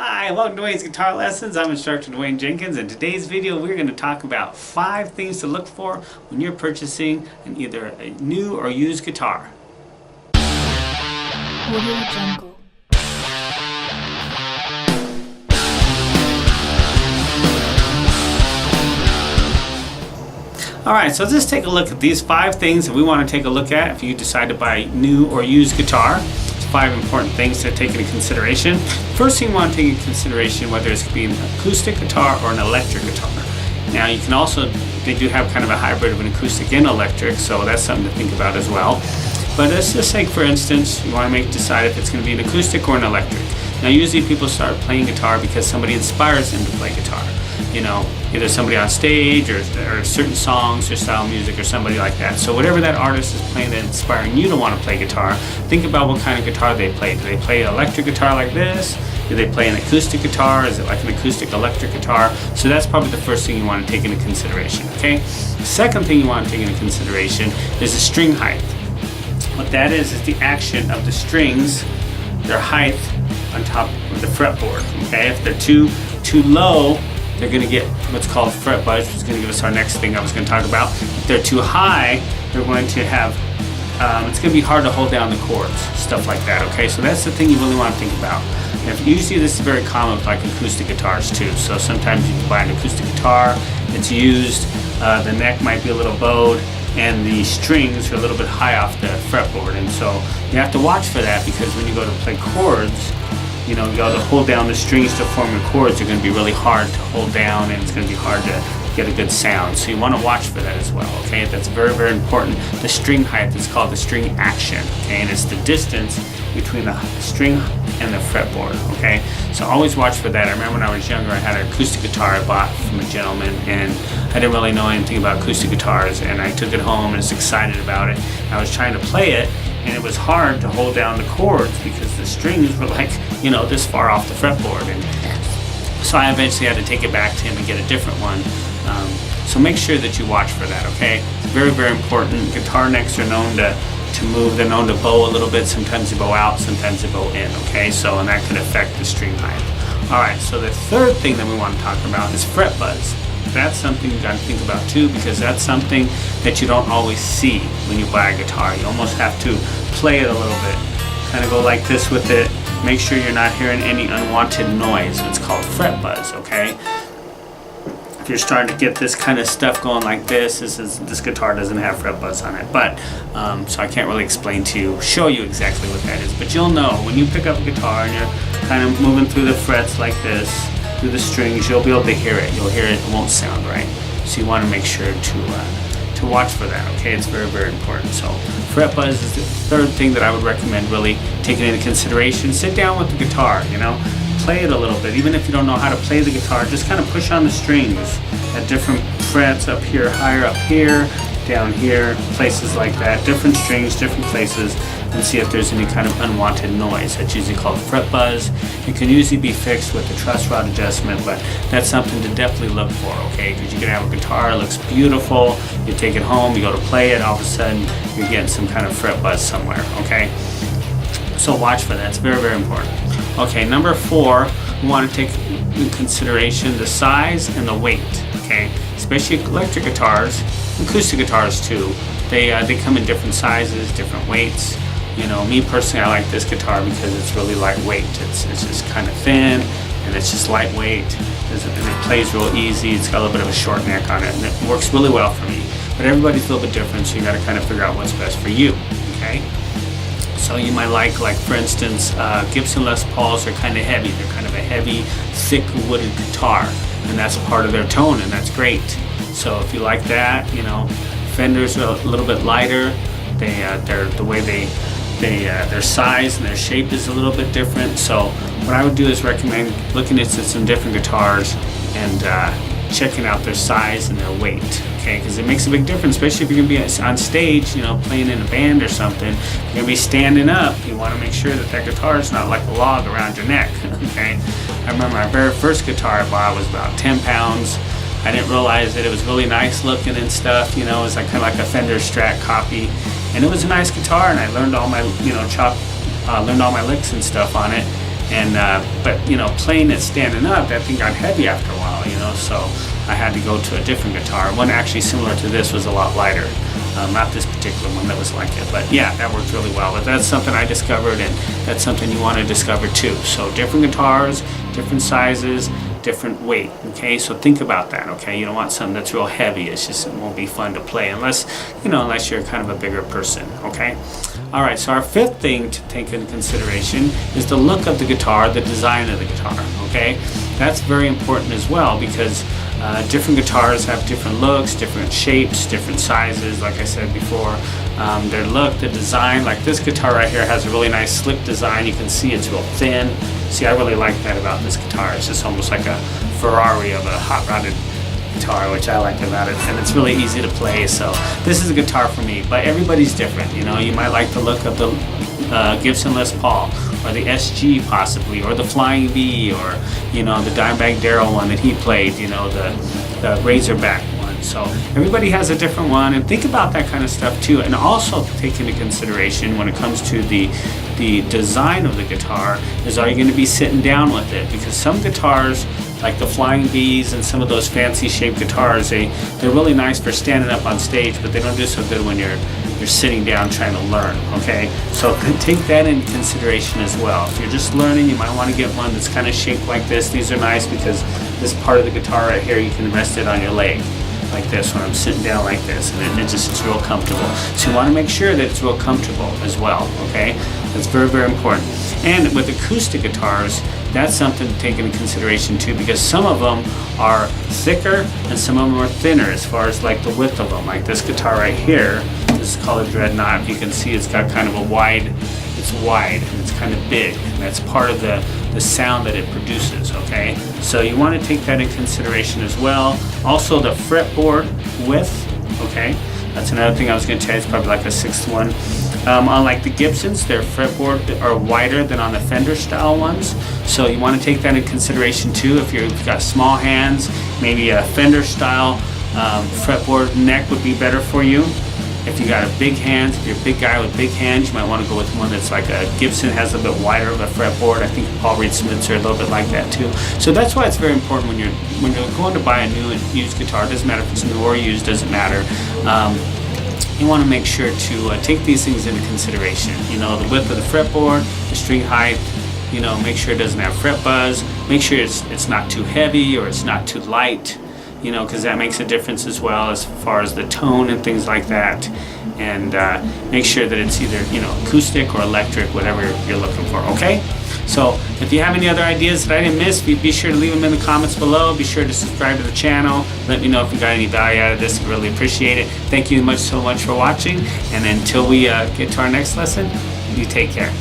Hi, welcome to Dwayne's Guitar Lessons. I'm instructor Dwayne Jenkins. In today's video, we're going to talk about 5 things to look for when you're purchasing either a new or used guitar. Audio Jungle. Alright, so let's take a look at these 5 things that we want to take a look at if you decide to buy a new or used guitar. 5 important things to take into consideration. First thing you want to take into consideration whether it's being an acoustic guitar or an electric guitar. Now you can also, they do have kind of a hybrid of an acoustic and electric, so that's something to think about as well. But let's just say, for instance, you want to decide if it's going to be an acoustic or an electric. Now usually people start playing guitar because somebody inspires them to play guitar. You know, either somebody on stage or certain songs or style music or somebody like that. So whatever that artist is playing that's inspiring you to want to play guitar, think about what kind of guitar they play. Do they play an electric guitar like this? Do they play an acoustic guitar? Is it like an acoustic electric guitar? So that's probably the first thing you want to take into consideration, okay? The second thing you want to take into consideration is the string height. What that is the action of the strings, their height on top of the fretboard, okay? If they're too low, they're going to get what's called fret buzz, which is going to give us our next thing I was going to talk about. If they're too high, they're going to have, it's going to be hard to hold down the chords, stuff like that, okay? So that's the thing you really want to think about. And usually this is very common with like acoustic guitars too. So sometimes you can buy an acoustic guitar, it's used, the neck might be a little bowed, and the strings are a little bit high off the fretboard. And so you have to watch for that, because when you go to play chords, you know, you got to hold down the strings to form your chords. They're going to be really hard to hold down, and it's going to be hard to get a good sound. So you want to watch for that as well, okay? That's very, very important. The string height is called the string action, okay? And it's the distance between the string and the fretboard, okay? So always watch for that. I remember when I was younger, I had an acoustic guitar I bought from a gentleman, and I didn't really know anything about acoustic guitars, and I took it home and was excited about it. I was trying to play it, and it was hard to hold down the chords because the strings were like, you know, this far off the fretboard. And so I eventually had to take it back to him and get a different one. So make sure that you watch for that, okay? It's very, very important. Guitar necks are known to move. They're known to bow a little bit. Sometimes they bow out, sometimes they bow in, okay? So, and that could affect the string height. All right, so the third thing that we want to talk about is fret buzz. That's something you got to think about too, because that's something that you don't always see when you buy a guitar. You almost have to play it a little bit. Kind of go like this with it. Make sure you're not hearing any unwanted noise. It's called fret buzz, okay? If you're starting to get this kind of stuff going like this, this guitar doesn't have fret buzz on it. But, so I can't really explain to you, show you exactly what that is. But you'll know when you pick up a guitar and you're kind of moving through the frets like this, through the strings, you'll be able to hear it. You'll hear it, it won't sound right. So you want to make sure to watch for that, okay? It's very, very important. So fret buzz is the third thing that I would recommend really taking into consideration. Sit down with the guitar, you know, play it a little bit. Even if you don't know how to play the guitar, just kind of push on the strings at different frets, up here, higher up here, down here, places like that, different strings, different places, and see if there's any kind of unwanted noise. That's usually called fret buzz. It can usually be fixed with the truss rod adjustment, but that's something to definitely look for, okay? Because you can have a guitar, it looks beautiful, you take it home, you go to play it, all of a sudden you're getting some kind of fret buzz somewhere, okay? So watch for that, it's very, very important. Okay, number 4, we want to take in consideration the size and the weight, okay? Especially electric guitars, acoustic guitars too. They come in different sizes, different weights. You know, me personally, I like this guitar because it's really lightweight. It's just kind of thin, and it's just lightweight, and it plays real easy. It's got a little bit of a short neck on it, and it works really well for me. But everybody's a little bit different, so you got to kind of figure out what's best for you, okay? So you might like for instance, Gibson Les Pauls are kind of heavy. They're kind of a heavy, thick wooded guitar, and that's part of their tone, and that's great. So if you like that, you know, Fenders are a little bit lighter. The way their size and their shape is a little bit different. So what I would do is recommend looking at some different guitars and checking out their size and their weight, okay? Because it makes a big difference, especially if you're going to be on stage, you know, playing in a band or something. You're going to be standing up. You want to make sure that guitar is not like a log around your neck, okay? I remember my very first guitar I bought was about 10 pounds. I didn't realize that it was really nice looking and stuff, you know. It was like kind of like a Fender Strat copy, and it was a nice guitar, and I learned all my, you know, learned all my licks and stuff on it. And but you know, playing it standing up, that thing got heavy after a while, you know, so I had to go to a different guitar. One actually similar to this was a lot lighter. Not this particular one that was like it, but yeah, that worked really well. But that's something I discovered, and that's something you want to discover too. So different guitars, different sizes, different weight. Okay, so think about that. Okay, you don't want something that's real heavy. It's just, it won't be fun to play unless, you know, unless you're kind of a bigger person. Okay. All right, so our fifth thing to take into consideration is the look of the guitar, the design of the guitar, okay? That's very important as well, because different guitars have different looks, different shapes, different sizes, like I said before. Their look, the design, like this guitar right here has a really nice slick design. You can see it's real thin. See, I really like that about this guitar. It's just almost like a Ferrari of a hot-rodded guitar, which I like about it, and it's really easy to play. So this is a guitar for me, but everybody's different. You know, you might like the look of the Gibson Les Paul, or the SG possibly, or the Flying V, or you know, the Dimebag Darrell one that he played, you know, the Razorback one. So everybody has a different one, and think about that kind of stuff too. And also take into consideration when it comes to the design of the guitar is, are you going to be sitting down with it? Because some guitars, like the Flying V's and some of those fancy shaped guitars, they're really nice for standing up on stage, but they don't do so good when you're sitting down trying to learn. Okay, so take that into consideration as well. If you're just learning, you might want to get one that's kind of shaped like this. These are nice because this part of the guitar right here, you can rest it on your leg like this when I'm sitting down like this, and it's real comfortable. So you want to make sure that it's real comfortable as well. Okay, that's very, very important. And with acoustic guitars, that's something to take into consideration too, because some of them are thicker and some of them are thinner as far as like the width of them. Like this guitar right here, this is called a Dreadnought. You can see it's got kind of a wide, it's wide and it's kind of big, and that's part of the sound that it produces. Okay, so you want to take that into consideration as well. Also the fretboard width. Okay, that's another thing I was going to tell you. It's probably like a 6th one. On like the Gibsons, their fretboard are wider than on the Fender style ones. So you want to take that into consideration too. If you've got small hands, maybe a Fender style fretboard neck would be better for you. If you got a big hands, if you're a big guy with big hands, you might want to go with one that's like a Gibson, has a bit wider of a fretboard. I think Paul Reed Smiths are a little bit like that too. So that's why it's very important when you're going to buy a new and used guitar. It doesn't matter if it's new or used, doesn't matter. You want to make sure to take these things into consideration. You know, the width of the fretboard, the string height. You know, make sure it doesn't have fret buzz. Make sure it's not too heavy or it's not too light. You know, because that makes a difference as well as far as the tone and things like that. And make sure that it's either, you know, acoustic or electric, whatever you're looking for. Okay. So if you have any other ideas that I didn't miss, be sure to leave them in the comments below. Be sure to subscribe to the channel. Let me know if you got any value out of this. I really appreciate it. Thank you so much for watching. And until we get to our next lesson, you take care.